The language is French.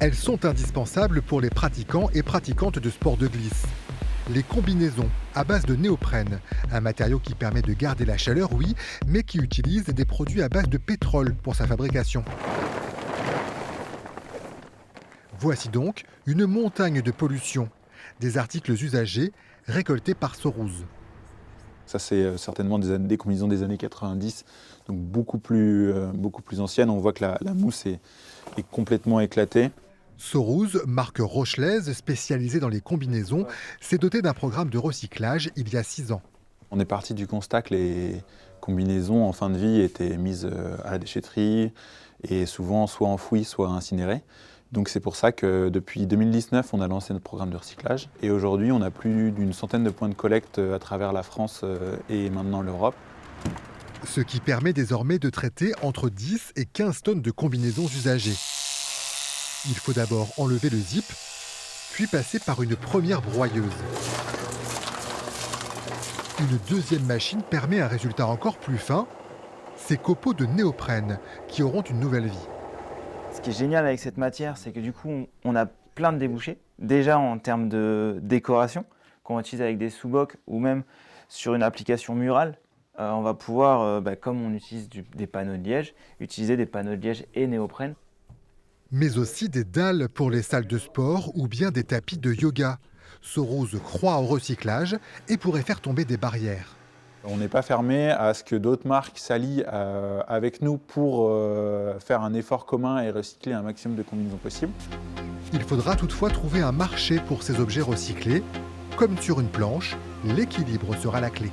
Elles sont indispensables pour les pratiquants et pratiquantes de sport de glisse. Les combinaisons à base de néoprène, un matériau qui permet de garder la chaleur, oui, mais qui utilise des produits à base de pétrole pour sa fabrication. Voici donc une montagne de pollution, des articles usagés récoltés par Sorouze. Ça, c'est certainement des combinaisons des années 90, donc beaucoup plus anciennes. On voit que la mousse est complètement éclatée. Sorouze, marque rochelaise spécialisée dans les combinaisons, s'est dotée d'un programme de recyclage il y a 6 ans. On est parti du constat que les combinaisons en fin de vie étaient mises à la déchetterie et souvent soit enfouies, soit incinérées. Donc c'est pour ça que depuis 2019, on a lancé notre programme de recyclage. Et aujourd'hui, on a plus d'une centaine de points de collecte à travers la France et maintenant l'Europe. Ce qui permet désormais de traiter entre 10 et 15 tonnes de combinaisons usagées. Il faut d'abord enlever le zip, puis passer par une première broyeuse. Une deuxième machine permet un résultat encore plus fin, ces copeaux de néoprène qui auront une nouvelle vie. Ce qui est génial avec cette matière, c'est que du coup, on a plein de débouchés. Déjà en termes de décoration, qu'on utilise avec des sous-bocs ou même sur une application murale, on va pouvoir, comme on utilise des panneaux de liège, utiliser des panneaux de liège et néoprène. Mais aussi des dalles pour les salles de sport ou bien des tapis de yoga. Sorouze croit au recyclage et pourrait faire tomber des barrières. On n'est pas fermé à ce que d'autres marques s'allient avec nous pour faire un effort commun et recycler un maximum de combinaisons possibles. Il faudra toutefois trouver un marché pour ces objets recyclés. Comme sur une planche, l'équilibre sera la clé.